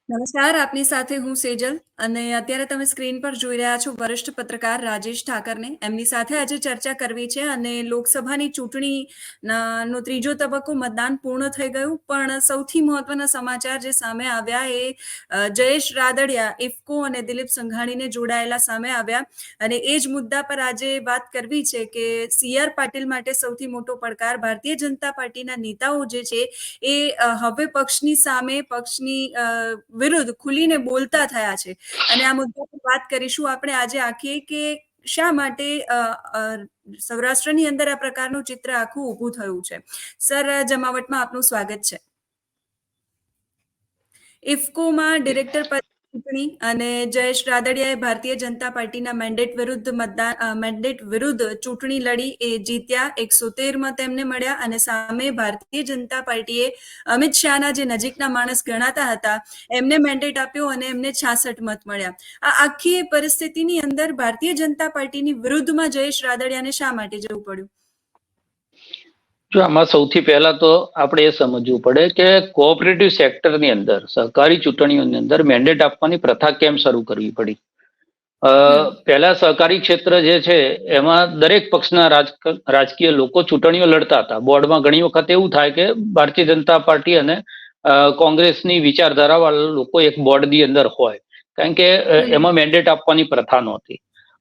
નમસ્કાર, આપની સાથે હું સેજલ અને અત્યારે તમે સ્ક્રીન પર જોઈ રહ્યા છો વરિષ્ઠ પત્રકાર રાજેશ ઠાકરને. એમની સાથે આજે ચર્ચા કરવી છે અને લોકસભાની ચૂંટણીનો ત્રીજો તબક્કો મતદાન પૂર્ણ થઈ ગયું, પણ સૌથી મહત્વના સમાચાર જે સામે આવ્યા એ જયેશ રાદડિયા, ઇફકો અને દિલીપ સંઘાણીને જોડાયેલા સામે આવ્યા અને એ જ મુદ્દા પર આજે વાત કરવી છે કે સી.આર. પાટીલ માટે સૌથી મોટો પડકાર ભારતીય જનતા પાર્ટીના નેતાઓ જે છે એ હવે પક્ષની સામે પક્ષની વિરુદ્ધ ખુલીને બોલતા થયા છે અને આ મુદ્દા પર વાત કરીશું આપણે આજે આખી કે શા માટે સૌરાષ્ટ્રની અંદર આ પ્રકારનું ચિત્ર આખું ઊભું થયું છે. સર, જમાવટમાં આપનું સ્વાગત છે. ઇફકોમાં ડિરેક્ટર પદ ચૂંટણી અને જયેશ રાદડિયાએ ભારતીય જનતા પાર્ટીના મેન્ડેટ વિરુદ્ધ ચૂંટણી લડી, એ જીત્યા. 113 મત એમને મળ્યા અને સામે ભારતીય જનતા પાર્ટીએ અમિત શાહના જે નજીકના માણસ ગણાતા હતા એમને મેન્ડેટ આપ્યો અને એમને 66 મત મળ્યા. આ આખી પરિસ્થિતિની અંદર ભારતીય જનતા પાર્ટીની વિરુદ્ધમાં જયેશ રાદડિયાને શા માટે જવું પડ્યું? જો આમાં સૌથી પહેલા તો આપણે એ સમજવું પડે કે કોઓપરેટિવ સેક્ટરની અંદર સહકારી ચૂંટણીઓની અંદર મેન્ડેટ આપવાની પ્રથા કેમ શરૂ કરવી પડી. પહેલા સહકારી ક્ષેત્ર જે છે એમાં દરેક પક્ષના રાજકીય લોકો ચૂંટણીઓ લડતા હતા. બોર્ડમાં ઘણી વખત એવું થાય કે ભારતીય જનતા પાર્ટી અને કોંગ્રેસની વિચારધારા વાળા લોકો એક બોર્ડની અંદર હોય, કારણ કે એમાં મેન્ડેટ આપવાની પ્રથા નહોતી.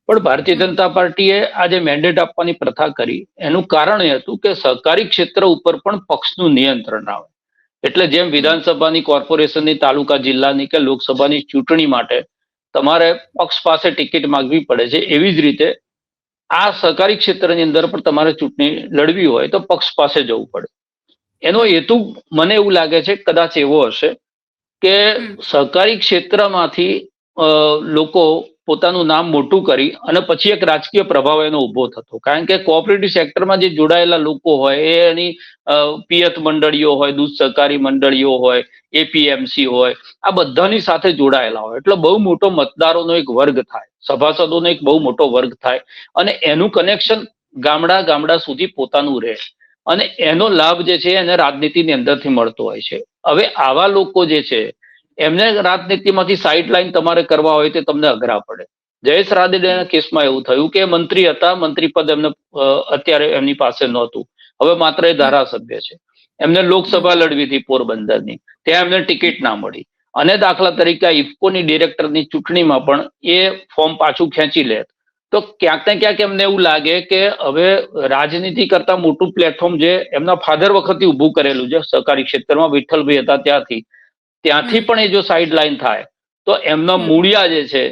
પણ ભારતીય જનતા પાર્ટીએ આજે મેન્ડેટ આપવાની પ્રથા કરી. એનું કારણ એ હતું કે સહકારી ક્ષેત્ર ઉપર પણ પક્ષનું નિયંત્રણ આવે. એટલે જેમ વિધાનસભાની, કોર્પોરેશનની, તાલુકા જિલ્લાની કે લોકસભાની ચૂંટણી માટે તમારે પક્ષ પાસે ટિકિટ માંગવી પડે છે, એવી જ રીતે આ સહકારી ક્ષેત્રની અંદર પણ તમારે ચૂંટણી લડવી હોય તો પક્ષ પાસે જવું પડે. એનો હેતુ મને એવું લાગે છે કદાચ એવો હશે કે સહકારી ક્ષેત્રમાંથી લોકો પોતાનું નામ મોટું કરી અને પછી એક રાજકીય પ્રભાવ એનો ઉભો થતો. કારણ કે કોઓપરેટિવ સેક્ટરમાં જે જોડાયેલા લોકો હોય એ એની પિયત મંડળીઓ હોય, દૂધ સહકારી મંડળીઓ હોય, એપીએમસી હોય, આ બધાની સાથે જોડાયેલા હોય. એટલે બહુ મોટો મતદારોનો એક વર્ગ થાય, સભાસદોનો એક બહુ મોટો વર્ગ થાય અને એનું કનેક્શન ગામડા સુધી પોતાનું રહે અને એનો લાભ જે છે એને રાજનીતિની અંદરથી મળતો હોય છે. હવે આવા લોકો જે છે એમને રાજનીતિમાંથી સાઇડલાઇન તમારે કરવા હોય તો તમને અઘરા પડે. જયેશ રાદડિયાના કેસમાં એવું થયું કે મંત્રી હતા, મંત્રી પદ એમને અત્યારે એમની પાસે નહોતું, હવે માત્ર એ ધારાસભ્ય છે. એમને લોકસભા લડવી હતી પોરબંદરની, ત્યાં એમને ટિકિટ ના મળી અને દાખલા તરીકે ઇફકોની ડિરેક્ટરની ચૂંટણીમાં પણ એ ફોર્મ પાછું ખેંચી લે તો ક્યાંક ને ક્યાંક એમને એવું લાગે કે હવે રાજનીતિ કરતા મોટું પ્લેટફોર્મ જે એમના ફાધર વખતથી ઊભું કરેલું છે સહકારી ક્ષેત્રમાં, વિઠ્ઠલભાઈ હતા ત્યાંથી પણ એ જો સાઇડ લાઈન થાય તો એમના મૂળિયા જે છે,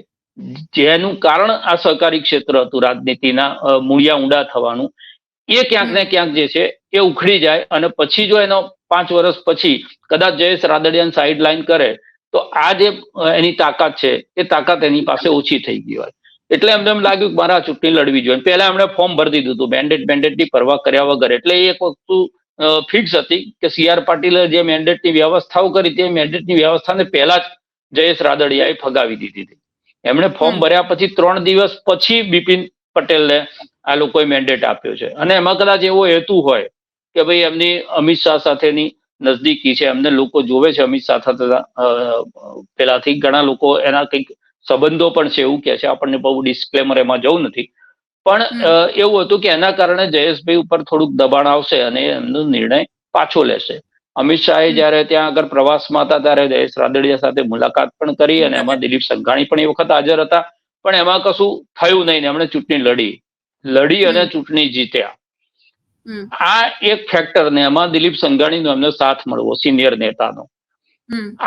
જેનું કારણ આ સહકારી ક્ષેત્ર હતું રાજનીતિના મૂળિયા ઊંડા થવાનું, એ ક્યાંક ને ક્યાંક જે છે એ ઉખડી જાય અને પછી જો એનો 5 વર્ષ પછી કદાચ જયેશ રાદડિયાને સાઇડ લાઈન કરે તો આ જે એની તાકાત છે એ તાકાત એની પાસે ઓછી થઈ ગઈ હોય. એટલે એમને એમ લાગ્યું કે મારે આ ચૂંટણી લડવી જોઈએ. પહેલા એમણે ફોર્મ ભરી દીધું હતું મેન્ડેટની પરવા કર્યા વગર. એટલે એ એક વસ્તુ ફિક્સ હતી કે સી.આર. પાટીલે જે મેન્ડેટની વ્યવસ્થાઓ કરી તે મેન્ડેટની વ્યવસ્થાને પહેલા જ જયેશ રાદડિયાએ ફગાવી દીધી હતી. એમણે ફોર્મ ભર્યા પછી 3 દિવસ પછી બિપિન પટેલને આ લોકોએ મેન્ડેટ આપ્યો છે અને એમાં કદાચ એવો હેતુ હોય કે ભાઈ એમની અમિત શાહ સાથેની નજદીકી છે, એમને લોકો જોવે છે અમિત શાહ સાથે પેલાથી ઘણા લોકો એના કંઈક સંબંધો પણ છે એવું કે છે. આપણને બહુ ડિસ્ક્લેમર એમાં જવું નથી, પણ એવું હતું કે એના કારણે જયેશભાઈ ઉપર થોડુંક દબાણ આવશે અને એમનો નિર્ણય પાછો લેશે. અમિત શાહે જયારે ત્યાં આગળ પ્રવાસમાં હતા ત્યારે જયેશ રાદડિયા સાથે મુલાકાત પણ કરી અને એમાં દિલીપ સંઘાણી પણ એ વખત હાજર હતા, પણ એમાં કશું થયું નહીં. એમણે ચૂંટણી લડી અને ચૂંટણી જીત્યા. આ એક ફેક્ટર ને એમાં દિલીપ સંઘાણીનો એમને સાથ મળવો સિનિયર નેતાનો,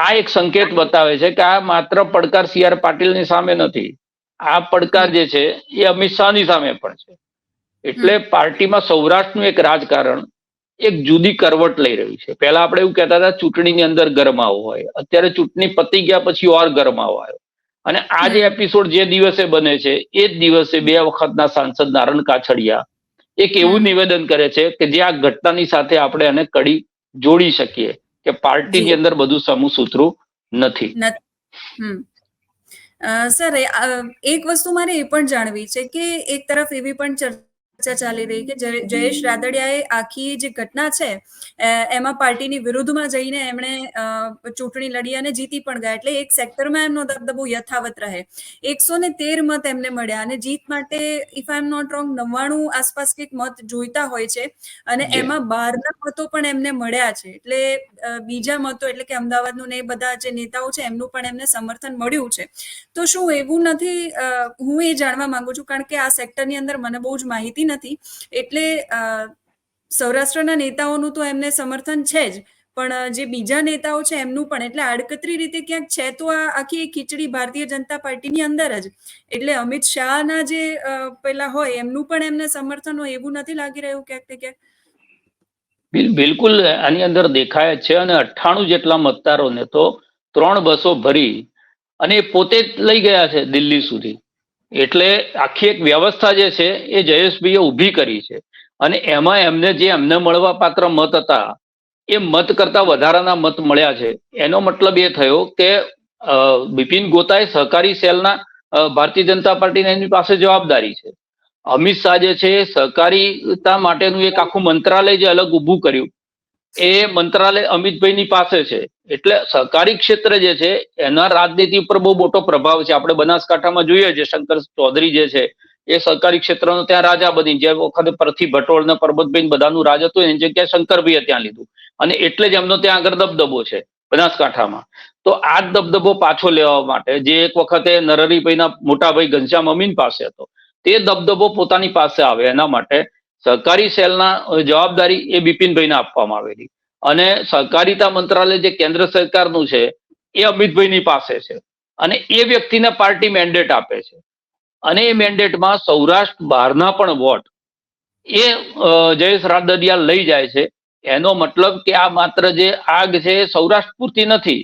આ એક સંકેત બતાવે છે કે આ માત્ર પડકાર સી.આર. પાટીલની સામે નથી, આ પડકાર જે છે એ અમિત શાહની સામે પણ છે. એટલે પાર્ટીમાં સૌરાષ્ટ્રનું એક રાજકારણ એક જુદી કરવટ લઈ રહ્યું છે. પહેલા આપણે એવું કહેતા હતા ચૂંટણીની અંદર ગરમાવો હોય, અત્યારે ચૂંટણી પતી ગયા પછી ઓર ગરમાવો આવ્યો. અને આ જે એપિસોડ જે દિવસે બને છે એ જ દિવસે 2 વખતના સાંસદ નારણ કાછડિયા એક એવું નિવેદન કરે છે કે જે આ ઘટનાની સાથે આપણે એને કડી જોડી શકીએ કે પાર્ટીની અંદર બધું સમૂહસૂત્રું નથી. સર, એક વસ્તુ મારે એ પણ જાણવી છે કે એક તરફ એવી પણ ચર્ચા ચર્ચા ચાલી રહી કે જયેશ રાદડિયાએ આખી જે ઘટના છે એમાં પાર્ટીની વિરુદ્ધમાં જઈને એમણે ચૂંટણી લડી અને જીતી પણ ગયા, એટલે એક સેક્ટરમાં એમનો દબદબો યથાવત રહે. 113 મત એમને મળ્યા અને જીત માટે if I am not wrong 99 આસપાસ કંઈક મત જોઈતા હોય છે અને એમાં 12 મતો પણ એમને મળ્યા છે. એટલે બીજા મતો એટલે કે અમદાવાદનું ને એ બધા જે નેતાઓ છે એમનું પણ એમને સમર્થન મળ્યું છે. તો શું એવું નથી, હું એ જાણવા માંગુ છું કારણ કે આ સેક્ટરની અંદર મને બહુ જ માહિતી નથી, એટલે સૌરાષ્ટ્રના નેતાઓનું તો એમને સમર્થન છે જ, પણ જે બીજા નેતાઓ છે એમનું પણ, એટલે આડકતરી રીતે ક્યાંક છે તો આ આખી ખીચડી ભારતીય જનતા પાર્ટીની અંદર જ, એટલે અમિત શાહના જે પેલા હોય એમનું પણ એમને સમર્થન હોય એવું નથી લાગી રહ્યું ક્યાંક ને ક્યાંક? બિલકુલ આની અંદર દેખાય છે. અને 98 જેટલા મતદારોને તો 3 બસો ભરી અને પોતે જ લઈ ગયા છે દિલ્હી સુધી. એટલે આખી એક વ્યવસ્થા જે છે એ જયેશભાઈએ ઊભી કરી છે. અને એમાં એમને જે એમને મળવા પાત્ર મત હતા એ મત કરતા વધારાના મત મળ્યા છે. એનો મતલબ એ થયો કે બિપિન ગોતાએ સહકારી સેલના ભારતીય જનતા પાર્ટીને એની પાસે જવાબદારી છે. અમિત શાહ જે છે સહકારીતા માટેનું એક આખું મંત્રાલય જે અલગ ઊભું કર્યું એ મંત્રાલય અમિતભાઈની પાસે છે. એટલે સહકારી ક્ષેત્ર જે છે એના રાજનીતિ ઉપર બહુ મોટો પ્રભાવ છે. આપણે બનાસકાંઠામાં જોઈએ છે શંકર ચૌધરી જે છે એ સહકારી ક્ષેત્રનો ત્યાં રાજા બની, જે વખતે પરથી ભટોળ ને પરબતભાઈ બધાનું રાજ હતું એની જગ્યાએ શંકરભાઈએ ત્યાં લીધું અને એટલે જ એમનો ત્યાં આગળ દબદબો છે બનાસકાંઠામાં. તો આ જ દબદબો પાછો લેવા માટે જે એક વખતે નરહરીભાઈના મોટા ભાઈ ઘનશ્યામ અમીન પાસે હતો તે દબદબો પોતાની પાસે આવે એના માટે સહકારી સેલના જવાબદારી એ બિપિનભાઈને આપવામાં આવેલી અને સહકારિતા મંત્રાલય જે કેન્દ્ર સરકારનું છે એ અમિતભાઈની પાસે છે અને એ વ્યક્તિને પાર્ટી મેન્ડેટ આપે છે. અને એ મેન્ડેટમાં સૌરાષ્ટ્ર બહારના પણ વોટ એ જયેશ રાદડિયા લઈ જાય છે. એનો મતલબ કે આ માત્ર જે આગ છે એ સૌરાષ્ટ્ર પૂરતી નથી.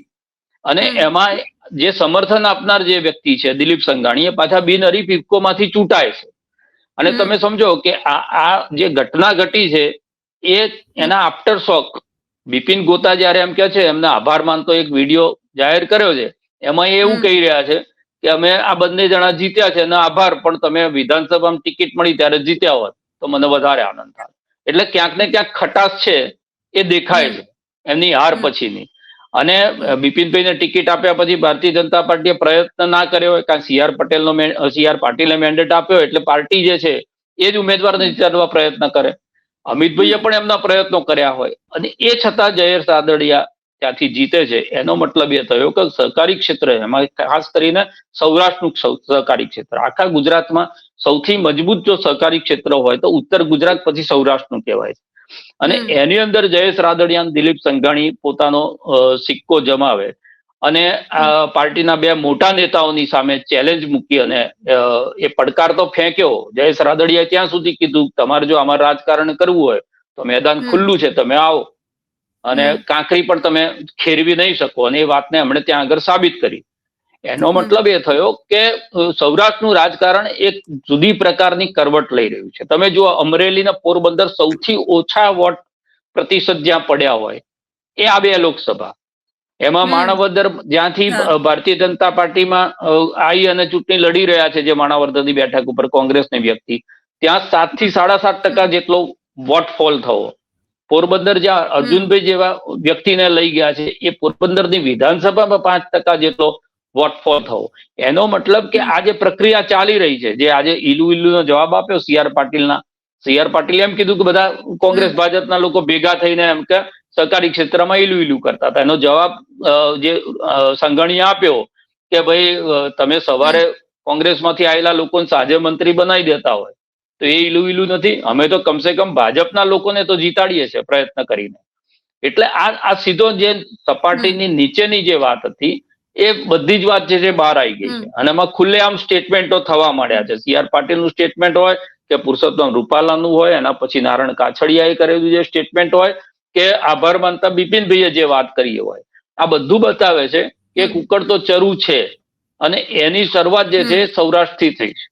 અને એમાં જે સમર્થન આપનાર જે વ્યક્તિ છે દિલીપ સંઘાણી એ પાછા બિનહરીફ ઇફકોમાંથી ચૂંટાય છે. અને તમે સમજો કે આ જે ઘટના ઘટી છે એ એના આફ્ટર શોક બિપિન ગોતા જયારે એમ કે છે એમને આભાર માનતો એક વિડીયો જાહેર કર્યો છે એમાં એ એવું કહી રહ્યા છે કે અમે આ બંને જણા જીત્યા છે અને આભાર, પણ તમે વિધાનસભામાં ટિકિટ મળી ત્યારે જીત્યા હોત તો મને વધારે આનંદ થાય. એટલે ક્યાંક ને ક્યાંક ખટાશ છે એ દેખાય છે એમની હાર પછીની. અને બિપિનભાઈને ટિકિટ આપ્યા પછી ભારતીય જનતા પાર્ટીએ પ્રયત્ન ના કર્યો હોય, કારણ સીઆર પાટીલે મેન્ડેટ આપ્યો એટલે પાર્ટી જે છે એ જ ઉમેદવારને જીતાડવા પ્રયત્ન કરે. અમિતભાઈએ પણ એમના પ્રયત્નો કર્યા હોય અને એ છતાં જયેશ રાદડિયા ત્યાંથી જીતે છે. એનો મતલબ એ થયો કે સહકારી ક્ષેત્ર, એમાં ખાસ કરીને સૌરાષ્ટ્રનું સહકારી ક્ષેત્ર, આખા ગુજરાતમાં સૌથી મજબૂત જો સહકારી ક્ષેત્ર હોય તો ઉત્તર ગુજરાત પછી સૌરાષ્ટ્રનું કહેવાય છે. અને એની અંદર જયેશ રાદડિયા દિલીપ સંઘાણી પોતાનો સિક્કો જમાવે અને પાર્ટીના બે મોટા નેતાઓની સામે ચેલેન્જ મૂકી અને એ પડકાર તો ફેંક્યો. જયેશ રાદડિયાએ ત્યાં સુધી કીધું તમારે જો અમારે રાજકારણ કરવું હોય તો મેદાન ખુલ્લું છે, તમે આવો અને કાંકરી પણ તમે ખેરવી નહીં શકો. અને એ વાતને એમણે ત્યાં આગળ સાબિત કરી. એનો મતલબ એ થયો કે સૌરાષ્ટ્રનું રાજકારણ એક જુદી પ્રકારની કરવટ લઈ રહ્યું છે. તમે જુઓ અમરેલી ને પોરબંદર સૌથી ઓછા વોટ પ્રતિશત જ્યાં પડ્યા હોય એ આ બે લોકસભા. એમાં માણાવદર જ્યાંથી ભારતીય જનતા પાર્ટીમાં આવી અને ચૂંટણી લડી રહ્યા છે જે માણાવદરની બેઠક ઉપર કોંગ્રેસની વ્યક્તિ, ત્યાં 7 થી 7.5% જેટલો વોટ ફોલ થવો. પોરબંદર જ્યાં અર્જુનભાઈ જેવા વ્યક્તિને લઈ ગયા છે એ પોરબંદરની વિધાનસભામાં 5% જેટલો વોટ ફોલ થવો. એનો મતલબ કે આ જે પ્રક્રિયા ચાલી રહી છે, જે આજે ઈલુનો જવાબ આપ્યો સીઆર પાટીલે એમ કીધું કે બધા કોંગ્રેસ ભાજપના લોકો ભેગા થઈને એમ કે સહકારી ક્ષેત્રમાં ઈલું કરતા હતા. એનો જવાબ જે સંઘાણીએ આપ્યો કે ભાઈ તમે સવારે કોંગ્રેસમાંથી આવેલા લોકોને સાંજે મંત્રી બનાવી દેતા હોય તો એ ઈલું નથી. અમે તો કમસે કમ ભાજપના લોકોને તો જીતાડીએ છીએ પ્રયત્ન કરીને. એટલે આ સીધો જે સપાટીની નીચેની જે વાત હતી એ બધી જ વાત જે છે બહાર આવી ગઈ છે અને એમાં ખુલ્લેઆમ સ્ટેટમેન્ટો થવા માંડ્યા છે. સીઆર પાટીલનું સ્ટેટમેન્ટ હોય કે પુરુષોત્તમ રૂપાલાનું હોય, એના પછી નારણ કાછડિયાએ કરેલું જે સ્ટેટમેન્ટ હોય કે આભાર માનતા બિપિનભાઈએ જે વાત કરી હોય, આ બધું બતાવે છે કે કુકડ તો ચરુ છે અને એની શરૂઆત જે છે સૌરાષ્ટ્રથી થઈ છે.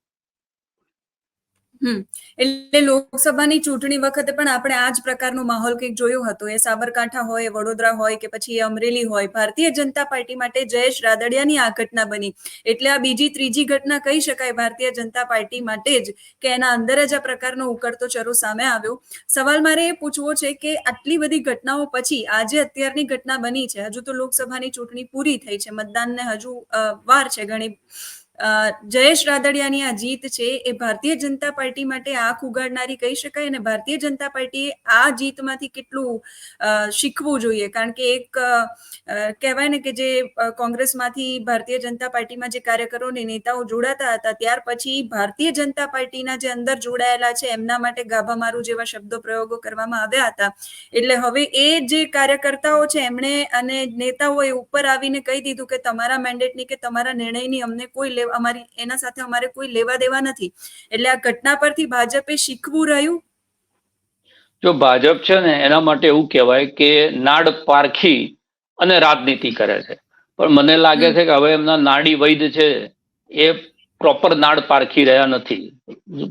એટલે લોકસભાની ચૂંટણી વખતે પણ આપણે આ જ પ્રકારનો માહોલ કંઈક જોયો હતો. એ સાબરકાંઠા હોય, વડોદરા હોય કે પછી અમરેલી હોય, ભારતીય જનતા પાર્ટી માટે જયેશ રાદડિયાની આ ઘટના બની. એટલે આ બીજી ત્રીજી ઘટના કહી શકાય ભારતીય જનતા પાર્ટી માટે જ, કે એના અંદર જ આ પ્રકારનો ઉકળતો ચરો સામે આવ્યો. સવાલ મારે એ પૂછવો છે કે આટલી બધી ઘટનાઓ પછી આજે અત્યારની ઘટના બની છે, હજુ તો લોકસભાની ચૂંટણી પૂરી થઈ છે, મતદાનને હજુ વાર છે ઘણી. જયેશ રાદડિયાની આ જીત છે એ ભારતીય જનતા પાર્ટી માટે આંખ ઉગાડનારી કહી શકાય, અને ભારતીય જનતા પાર્ટીએ આ જીતમાંથી કેટલું શીખવું જોઈએ, કારણ કે એક કહેવાય ને કે જે કોંગ્રેસમાંથી ભારતીય જનતા પાર્ટીમાં જે કાર્યકરો અને નેતાઓ જોડાતા હતા, ત્યાર પછી ભારતીય જનતા પાર્ટીના જે અંદર જોડાયેલા છે એમના માટે ગાભા મારું જેવા શબ્દો પ્રયોગો કરવામાં આવ્યા હતા. એટલે હવે એ જે કાર્યકર્તાઓ છે એમણે અને નેતાઓએ ઉપર આવીને કહી દીધું કે તમારા મેન્ડેટની કે તમારા નિર્ણયની અમને કોઈ અમારી એના સાથે અમારે કોઈ લેવા દેવા નથી. એટલે આ ઘટના પરથી ભાજપે શીખવું રહ્યું. જો ભાજપ છે ને એના માટે એવું કહેવાય કે નાડ પારખી અને રાજનીતિ કરે છે, પણ મને લાગે છે કે હવે એમના નાડી વૈદ છે એ પ્રોપર નાડ પારખી રહ્યા નથી.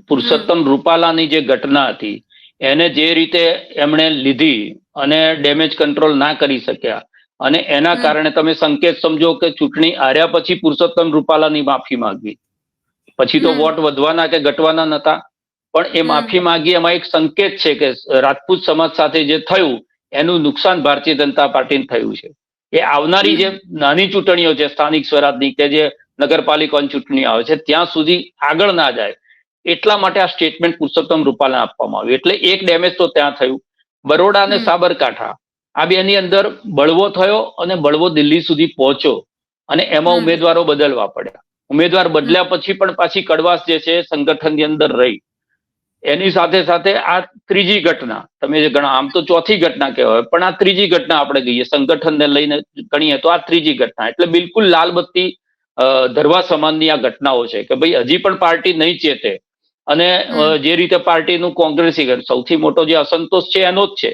પુરુષોત્તમ રૂપાલાની જે ઘટના હતી એને જે રીતે એમણે લીધી અને ડેમેજ કંટ્રોલ ના કરી શક્યા, અને એના કારણે તમે સંકેત સમજો કે ચૂંટણી હાર્યા પછી પુરુષોત્તમ રૂપાલાની માફી માંગવી, પછી તો વોટ વધવાના કે ઘટવાના નતા, પણ એ માફી માંગી એમાં એક સંકેત છે કે રાજપૂત સમાજ સાથે જે થયું એનું નુકસાન ભારતીય જનતા પાર્ટીને થયું છે. એ આવનારી જે નાની ચૂંટણીઓ છે સ્થાનિક સ્વરાજની કે જે નગરપાલિકાની ચૂંટણી આવે છે ત્યાં સુધી આગળ ના જાય એટલા માટે આ સ્ટેટમેન્ટ પુરુષોત્તમ રૂપાલાને આપવામાં આવ્યું. એટલે એક ડેમેજ તો ત્યાં થયું. બરોડા અને સાબરકાંઠા આ બેની અંદર બળવો થયો અને બળવો દિલ્હી સુધી પહોંચ્યો અને એમાં ઉમેદવારો બદલવા પડ્યા. ઉમેદવાર બદલ્યા પછી પણ પાછી કડવાશ જે છે સંગઠનની અંદર રહી. એની સાથે સાથે આ ત્રીજી ઘટના તમે જે ગણા, આમ તો ચોથી ઘટના કહેવાય, પણ આ ત્રીજી ઘટના આપણે કહીએ સંગઠનને લઈને ગણીએ તો આ ત્રીજી ઘટના. એટલે બિલકુલ લાલબત્તી ધરવા સમાનની આ ઘટનાઓ છે કે ભાઈ હજી પણ પાર્ટી નહીં ચેતે, અને જે રીતે પાર્ટીનું કોંગ્રેસીકરણ, સૌથી મોટો જે અસંતોષ છે એનો જ છે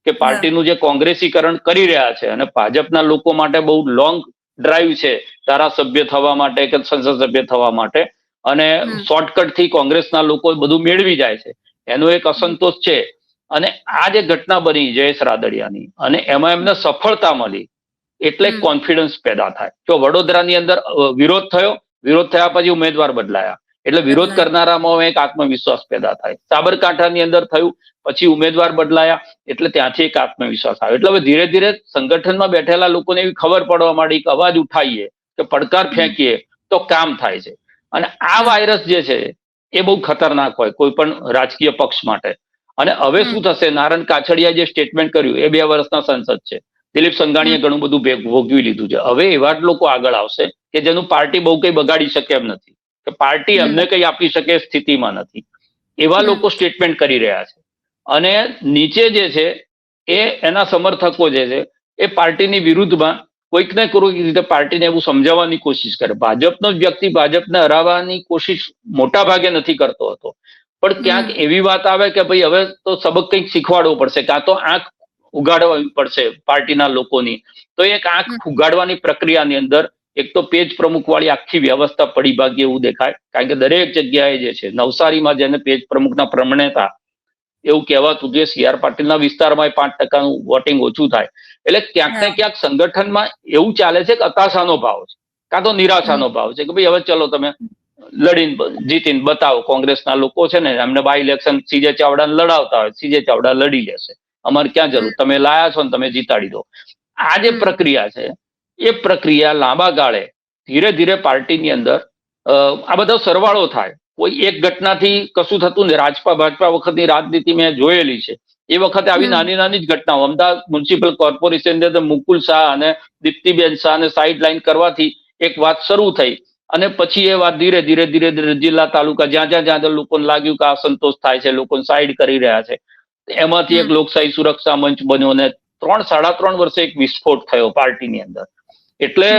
કે પાર્ટીનું જે કોંગ્રેસીકરણ કરી રહ્યા છે, અને ભાજપના લોકો માટે બહુ લોંગ ડ્રાઈવ છે ધારાસભ્ય થવા માટે કે સંસદ સભ્ય થવા માટે, અને શોર્ટકટ થી કોંગ્રેસના લોકો બધું મેળવી જાય છે, એનો એક અસંતોષ છે. અને આ જે ઘટના બની જયેશ રાદડિયાની અને એમાં એમને સફળતા મળી એટલે કોન્ફિડન્સ પેદા થાય. જો વડોદરાની અંદર વિરોધ થયો, વિરોધ થયા પછી ઉમેદવાર બદલાયા એટલે વિરોધ કરનારામાં એક આત્મવિશ્વાસ પેદા થાય. સાબરકાંઠાની અંદર થયું, પછી ઉમેદવાર બદલાયા એટલે ત્યાંથી એક આત્મવિશ્વાસ આવ્યો. એટલે હવે ધીરે ધીરે સંગઠનમાં બેઠેલા લોકોને એવી ખબર પડવા માંડી કે અવાજ ઉઠાવીએ કે પડકાર ફેંકીએ તો કામ થાય છે. અને આ વાયરસ જે છે એ બહુ ખતરનાક હોય કોઈ પણ રાજકીય પક્ષ માટે. અને હવે શું થશે, નારણ કાછડિયા જે સ્ટેટમેન્ટ કર્યું એ 2 વર્ષના સંસદ છે, દિલીપ સંઘાણીએ ઘણું બધું ભોગવી લીધું છે. હવે એવા જ લોકો આગળ આવશે કે જેનું પાર્ટી બહુ કઈ બગાડી શકે એમ નથી, કે પાર્ટી એમને કઈ આપી શકે સ્થિતિમાં નથી. એવા લોકો સ્ટેટમેન્ટ કરી રહ્યા છે. અને નીચે જે છે એ એના સમર્થકો જે છે એ પાર્ટીની વિરુદ્ધમાં કોઈક ને કોઈક રીતે પાર્ટીને એવું સમજાવવાની કોશિશ કરે. ભાજપનો જ વ્યક્તિ ભાજપને હરાવવાની કોશિશ મોટા ભાગે નથી કરતો હતો, પણ ક્યાંક એવી વાત આવે કે ભાઈ હવે તો સબક કંઈક શીખવાડવો પડશે, કાં તો આંખ ઉગાડવી પડશે પાર્ટીના લોકોની. તો એક આંખ ઉગાડવાની પ્રક્રિયાની અંદર એક તો પેજ પ્રમુખ વાળી આખી વ્યવસ્થા પડી ભાગી એવું દેખાય, કારણ કે દરેક જગ્યાએ જે છે, નવસારીમાં જેને પેજ પ્રમુખના પ્રમાણેતા એવું કહેવાતું કે CR પાટીલના વિસ્તારમાં 5% વોટિંગ ઓછું થાય. એટલે ક્યાંક ને ક્યાંક સંગઠનમાં એવું ચાલે છે કે હતાશાનો ભાવ છે, કાં તો નિરાશાનો ભાવ છે કે ભાઈ હવે ચલો તમે લડીને જીતીને બતાવો. કોંગ્રેસના લોકો છે ને એમને બાય ઇલેક્શન CJ ચાવડાને લડાવતા હોય, CJ ચાવડા લડી લેશે, અમારે ક્યાં જરૂર, તમે લાયા છો ને તમે જીતાડી દો. આ જે પ્રક્રિયા છે એ પ્રક્રિયા લાંબા ગાળે ધીરે ધીરે પાર્ટીની અંદર આ બધો સરવાળો થાય. કોઈ એક ઘટનાથી કશું થતું ને. ભાજપા વખતની રાજનીતિ મેં જોયેલી છે, એ વખતે આવી નાની નાની જ ઘટનાઓ, અમદાવાદ મ્યુનિસિપલ કોર્પોરેશન મુકુલ શાહ અને દીપ્તિબેન શાહને સાઇડ લાઈન કરવાથી એક વાત શરૂ થઈ, અને પછી એ વાત ધીરે ધીરે ધીરે ધીરે જિલ્લા તાલુકા જ્યાં જ્યાં લોકોને લાગ્યું કે આ સંતોષ થાય છે, લોકોને સાઈડ કરી રહ્યા છે, એમાંથી એક લોકશાહી સુરક્ષા મંચ બન્યો અને 3-3.5 વર્ષે એક વિસ્ફોટ થયો પાર્ટીની અંદર. એટલે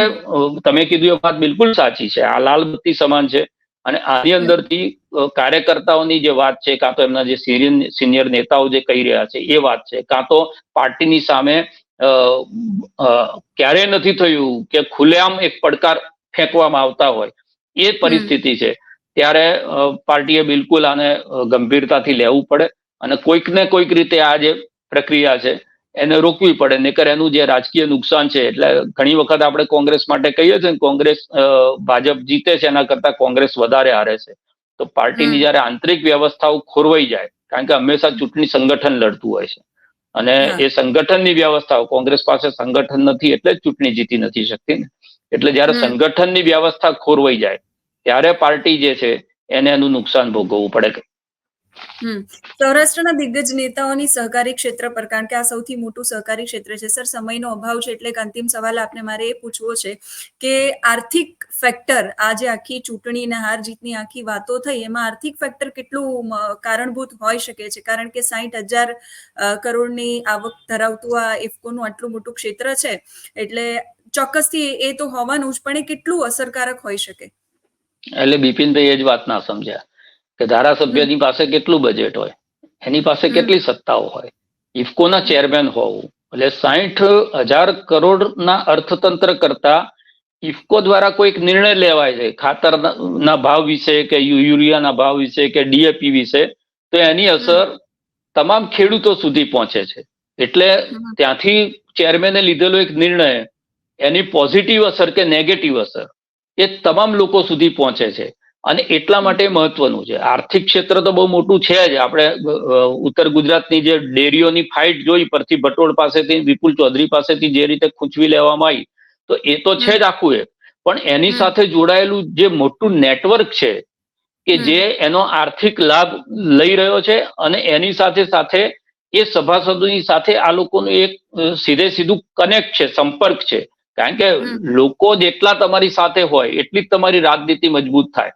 તમે કીધું એ વાત બિલકુલ સાચી છે, આ લાલબત્તી સમાન છે. અને આની અંદરથી કાર્યકર્તાઓની જે વાત છે, કાં તો એમના જે સિનિયર નેતાઓ જે કહી રહ્યા છે એ વાત છે, કાં તો પાર્ટીની સામે ક્યારે નથી થયું કે ખુલ્લેઆમ એક પડકાર ફેંકવામાં આવતા હોય એ પરિસ્થિતિ છે. ત્યારે પાર્ટીએ બિલકુલ આને ગંભીરતાથી લેવું પડે અને કોઈક ને કોઈક રીતે આ જે પ્રક્રિયા છે એને રોકવી પડે, નહીંતર એનું જે રાજકીય નુકસાન છે. એટલે ઘણી વખત આપણે કોંગ્રેસ માટે કહીએ છીએ કોંગ્રેસ ભાજપ જીતે છે એના કરતા કોંગ્રેસ વધારે હારે છે. તો પાર્ટીની જયારે આંતરિક વ્યવસ્થાઓ ખોરવાઈ જાય, કારણ કે હંમેશા ચૂંટણી સંગઠન લડતું હોય છે અને એ સંગઠનની વ્યવસ્થાઓ, કોંગ્રેસ પાસે સંગઠન નથી એટલે જ ચૂંટણી જીતી નથી શકતી ને. એટલે જયારે સંગઠનની વ્યવસ્થા ખોરવાઈ જાય ત્યારે પાર્ટી જે છે એને એનું નુકસાન ભોગવવું પડે. સૌરાષ્ટ્રના દિગ્ગજ નેતાઓની સહકારી ક્ષેત્ર પર, કારણ કે આ સૌથી મોટું સહકારી ક્ષેત્ર છે. સર, સમયનો અભાવ છે એટલે અંતિમ સવાલ આપને મારે એ પૂછવો છે કે આર્થિક ફેક્ટર, આ જે આખી ચૂંટણી અને હાર જીતની આખી વાતો થઈ, એમાં આર્થિક ફેક્ટર કેટલું કારણભૂત હોઈ શકે છે? કારણ કે 60,000 કરોડની આવક ધરાવતું આ ઇફકોનું આટલું મોટું ક્ષેત્ર છે એટલે ચોક્કસથી એ તો હોવાનું જ, પણ એ કેટલું અસરકારક હોઈ શકે? એટલે બિપિનભાઈ એ જ વાત ના સમજ્યા કે ધારાસભ્યની પાસે કેટલું બજેટ હોય, એની પાસે કેટલી સત્તાઓ હોય. ઇફકોના ચેરમેન હોવું એટલે 60,000 કરોડના અર્થતંત્ર કરતા ઇફકો દ્વારા કોઈક નિર્ણય લેવાય છે ખાતરના ભાવ વિશે કે યુરિયાના ભાવ વિશે કે ડીએપી વિશે, તો એની અસર તમામ ખેડૂતો સુધી પહોંચે છે. એટલે ત્યાંથી ચેરમેને લીધેલો એક નિર્ણય, એની પોઝિટિવ અસર કે નેગેટિવ અસર એ તમામ લોકો સુધી પહોંચે છે અને એટલા માટે મહત્વનું છે. આર્થિક ક્ષેત્ર તો બહુ મોટું છે જ. આપણે ઉત્તર ગુજરાતની જે ડેરીઓની ફાઇટ જોઈ પરથી ભટોળ પાસેથી, વિપુલ ચૌધરી પાસેથી જે રીતે ખૂંચવી લેવામાં આવી, તો એ તો છે જ આખું એક. પણ એની સાથે જોડાયેલું જે મોટું નેટવર્ક છે કે જે એનો આર્થિક લાભ લઈ રહ્યો છે અને એની સાથે સાથે એ સભાસદોની સાથે આ લોકોનું એક સીધે સીધું કનેક્ટ છે, સંપર્ક છે. કારણ કે લોકો જેટલા તમારી સાથે હોય એટલી જ તમારી રાજનીતિ મજબૂત થાય.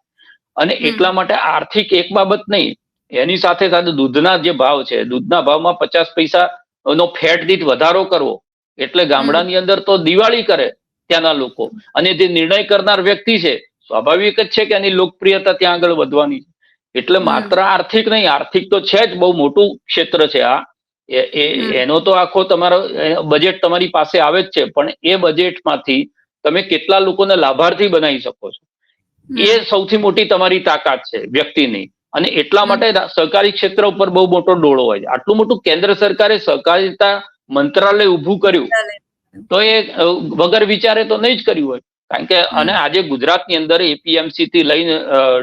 અને એટલા માટે આર્થિક એક બાબત નહીં, એની સાથે સાથે દૂધના જે ભાવ છે, દૂધના ભાવમાં 50 પૈસા નો ફેટ દીઠ વધારો કરવો એટલે ગામડાની અંદર તો દિવાળી કરે ત્યાંના લોકો. અને જે નિર્ણય કરનાર વ્યક્તિ છે, સ્વાભાવિક જ છે કે એની લોકપ્રિયતા ત્યાં આગળ વધવાની છે. એટલે માત્ર આર્થિક નહીં, આર્થિક તો છે જ, બહુ મોટું ક્ષેત્ર છે આ. એનો તો આખો તમારો બજેટ તમારી પાસે આવે જ છે, પણ એ બજેટમાંથી તમે કેટલા લોકોને લાભાર્થી બનાવી શકો છો એ સૌથી મોટી તમારી તાકાત છે વ્યક્તિની. અને એટલા માટે સહકારી ક્ષેત્ર ઉપર બહુ મોટો ડોળો હોય છે. આટલું મોટું કેન્દ્ર સરકારે સહકારિતા મંત્રાલય ઊભું કર્યું તો એ વગર વિચારે તો નહીં જ કર્યું હોય. કારણ કે અને આજે ગુજરાતની અંદર એપીએમસી થી લઈને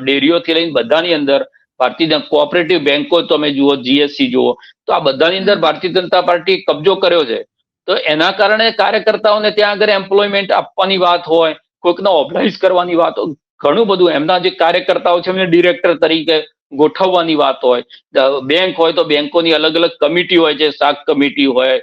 ડેરીઓથી લઈને બધાની અંદર ભારતીય કોઓપરેટિવ બેંકો તમે જુઓ, જીએસસી જુઓ, તો આ બધાની અંદર ભારતીય જનતા પાર્ટી કબજો કર્યો છે. તો એના કારણે કાર્યકર્તાઓને ત્યાં આગળ એમ્પ્લોયમેન્ટ આપવાની વાત હોય, કોઈકને ઓબ્લાઇઝ કરવાની વાત હોય, ઘણું બધું એમના જે કાર્યકર્તાઓ છે એમને ડિરેક્ટર તરીકે ગોઠવવાની વાત હોય. બેંક હોય તો બેંકોની અલગ અલગ કમિટી હોય છે, શાક કમિટી હોય,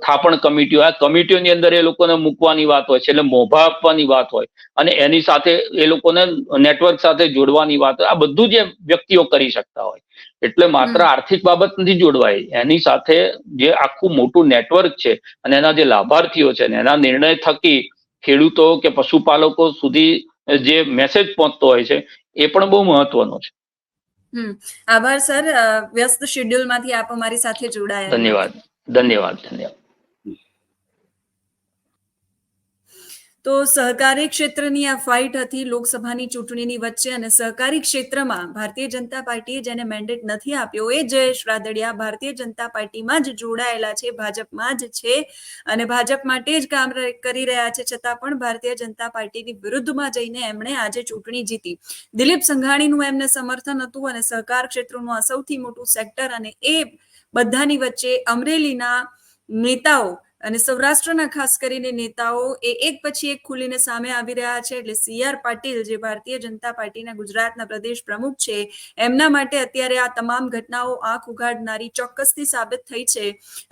થાપણ કમિટી હોય. આ કમિટીઓની અંદર એ લોકોને મૂકવાની વાત હોય છે, એટલે મોભા આપવાની વાત હોય અને એની સાથે એ લોકોને નેટવર્ક સાથે જોડવાની વાત હોય. આ બધું જે વ્યક્તિઓ કરી શકતા હોય. એટલે માત્ર આર્થિક બાબત નથી જોડવાય, એની સાથે જે આખું મોટું નેટવર્ક છે અને એના જે લાભાર્થીઓ છે એના નિર્ણય થકી ખેડૂતો કે પશુપાલકો સુધી જે મેસેજ પહોંચતો હોય છે એ પણ બહુ મહત્વનો છે. આભાર સર, વ્યસ્ત શેડ્યુલમાંથી આપ અમારી સાથે જોડાયા. ધન્યવાદ, ધન્યવાદ, ધન્યવાદ. તો સહકારી ક્ષેત્રની આ ફાઇટ હતી લોકસભાની ચૂંટણીની વચ્ચે, અને સહકારી ક્ષેત્રમાં ભારતીય જનતા પાર્ટીએ જેને મેન્ડેટ નથી આપ્યો એ જયેશ રાદડિયા ભારતીય જનતા પાર્ટીમાં જ જોડાયેલા છે, ભાજપમાં જ છે અને ભાજપ માટે જ કામ કરી રહ્યા છે, છતાં પણ ભારતીય જનતા પાર્ટીની વિરુદ્ધમાં જઈને એમણે આજે ચૂંટણી જીતી. દિલીપ સંઘાણીનું એમને સમર્થન હતું અને સહકાર ક્ષેત્રનું આ સૌથી મોટું સેક્ટર, અને એ બધાની વચ્ચે અમરેલીના નેતાઓ અને સૌરાષ્ટ્રના ખાસ કરીને નેતાઓ એ એક પછી એક ખુલીને સામે આવી રહ્યા છે. એટલે CR પાટીલ, જે ભારતીય જનતા પાર્ટીના ગુજરાતના પ્રદેશ પ્રમુખ છે, એમના માટે અત્યારે આ તમામ ઘટનાઓ આંખ ઉઘાડનારી ચોક્કસથી સાબિત થઈ છે.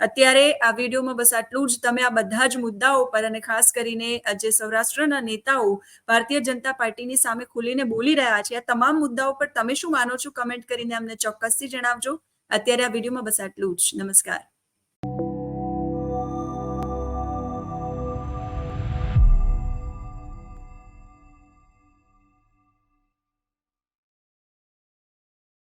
અત્યારે આ વિડીયોમાં બસ આટલું જ. તમે આ બધા જ મુદ્દાઓ પર અને ખાસ કરીને જે સૌરાષ્ટ્રના નેતાઓ ભારતીય જનતા પાર્ટીની સામે ખુલીને બોલી રહ્યા છે, આ તમામ મુદ્દાઓ પર તમે શું માનો છો કમેન્ટ કરીને અમને ચોક્કસથી જણાવજો. અત્યારે આ વિડીયોમાં બસ આટલું જ. નમસ્કાર.